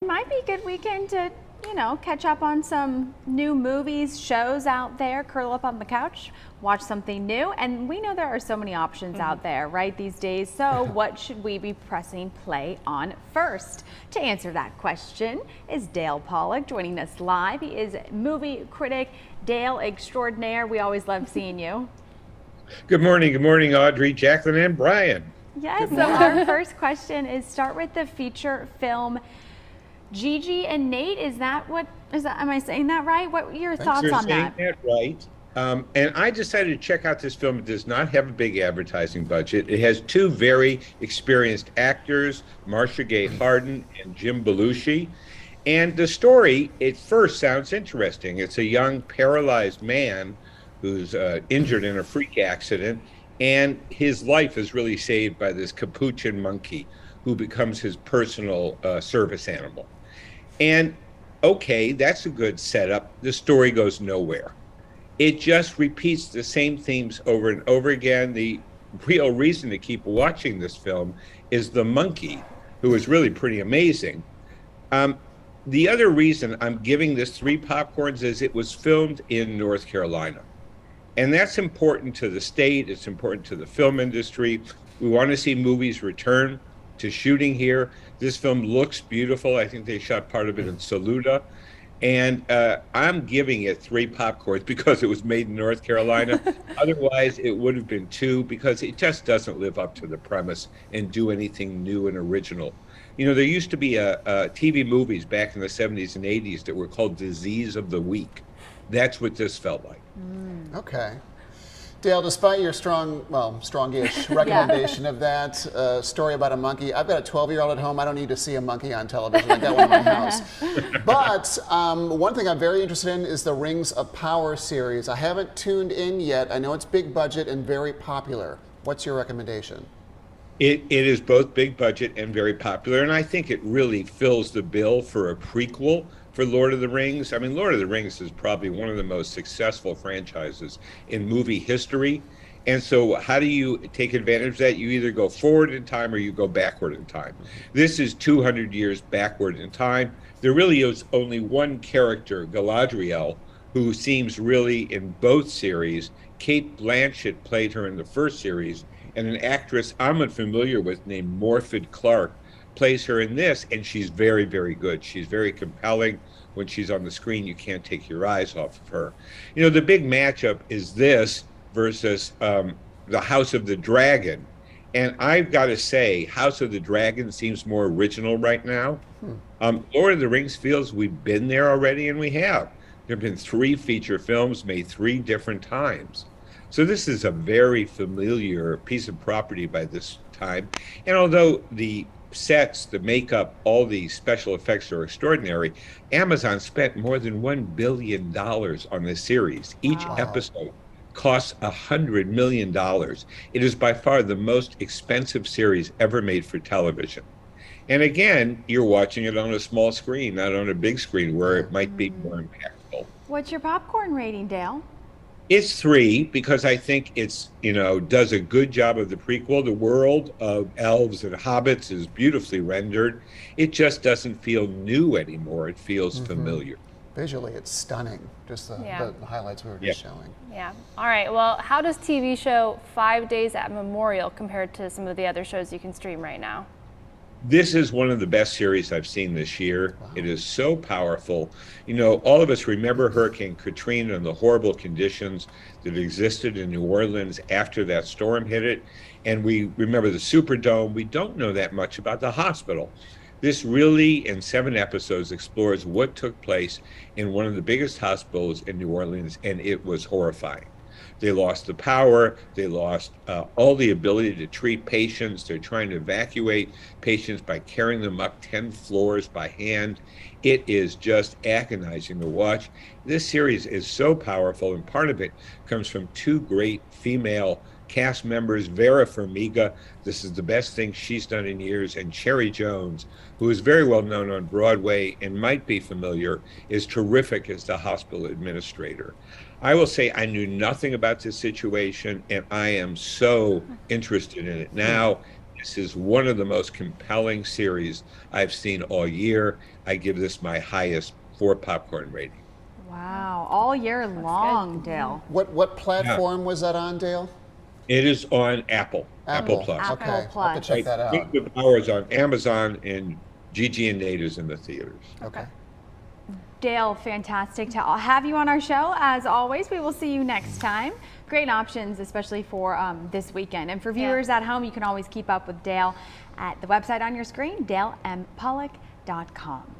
Might be a good weekend to, catch up on some new movies, shows out there, curl up on the couch, watch something new. And we know there are so many options out there, right, these days. So what should we be pressing play on first? To answer that question is Dale Pollak joining us live. He is movie critic, Dale extraordinaire. We always love seeing you. Good morning, Audrey, Jacqueline, and Brian. Yes, so our first question is start with the feature film Gigi and Nate. Am I saying that right? What are your thoughts on that? That right. And I decided to check out this film. It does not have a big advertising budget. It has two very experienced actors, Marcia Gay Harden and Jim Belushi. And the story, at first, sounds interesting. It's a young paralyzed man who's injured in a freak accident, and his life is really saved by this capuchin monkey who becomes his personal service animal. And okay, that's a good setup. The story goes nowhere. It just repeats the same themes over and over again. The real reason to keep watching this film is the monkey, who is really pretty amazing. The other reason I'm giving this 3 popcorns is it was filmed in North Carolina. And that's important to the state. It's important to the film industry. We want to see movies return to shooting here. This film looks beautiful. I think they shot part of it in Saluda. And I'm giving it 3 popcorns because it was made in North Carolina. Otherwise, it would have been 2 because it just doesn't live up to the premise and do anything new and original. You know, there used to be TV movies back in the 70s and 80s that were called Disease of the Week. That's what this felt like. Okay. Dale, despite your strongish recommendation of that story about a monkey, I've got a 12-year-old at home. I don't need to see a monkey on television. I've got one in my house. But one thing I'm very interested in is the Rings of Power series. I haven't tuned in yet. I know it's big budget and very popular. What's your recommendation? It is both big budget and very popular, and I think it really fills the bill for a prequel for Lord of the Rings. I mean, Lord of the Rings is probably one of the most successful franchises in movie history. And so how do you take advantage of that? You either go forward in time or you go backward in time. This is 200 years backward in time. There really is only one character, Galadriel, who seems really in both series. Cate Blanchett played her in the first series, and an actress I'm unfamiliar with named Morfydd Clark plays her in this, and she's very, very good. She's very compelling. When she's on the screen, you can't take your eyes off of her. You know, the big matchup is this versus the House of the Dragon. And I've got to say, House of the Dragon seems more original right now. Lord of the Rings feels we've been there already, and we have. There have been 3 feature films made 3 different times. So this is a very familiar piece of property by this time. And although the sets, the makeup, all the special effects are extraordinary, Amazon spent more than $1 billion on this series. Each episode costs $100 million. It is by far the most expensive series ever made for television. And again, you're watching it on a small screen, not on a big screen where it might be more impactful. What's your popcorn rating, Dale? It's 3 because I think it's, does a good job of the prequel. The world of elves and hobbits is beautifully rendered. It just doesn't feel new anymore. It feels familiar. Visually, it's stunning. Just the highlights we were just showing. Yeah. All right. Well, how does TV show 5 Days at Memorial compared to some of the other shows you can stream right now? This is one of the best series I've seen this year. Wow. It is so powerful. You know, all of us remember Hurricane Katrina and the horrible conditions that existed in New Orleans after that storm hit it. And we remember the Superdome. We don't know that much about the hospital. This really, in 7 episodes, explores what took place in one of the biggest hospitals in New Orleans, and it was horrifying. They lost the power. They lost all the ability to treat patients. They're trying to evacuate patients by carrying them up 10 floors by hand. It is just agonizing to watch. This series is so powerful, and part of it comes from 2 great female cast members, Vera Farmiga. This is the best thing she's done in years. And Cherry Jones, who is very well known on Broadway and might be familiar, is terrific as the hospital administrator. I will say I knew nothing about this situation, and I am so interested in it now. This is one of the most compelling series I've seen all year. I give this my highest 4 popcorn rating. Wow, all year long, Dale. What platform was that on, Dale? It is on Apple Plus. Apple Okay, I'll have Plus. to check that out. Rings of Power is on Amazon, and Gigi and Nate is in the theaters. Okay. Dale, fantastic to have you on our show. As always, we will see you next time. Great options, especially for this weekend. And for viewers at home, you can always keep up with Dale at the website on your screen, dalempollack.com.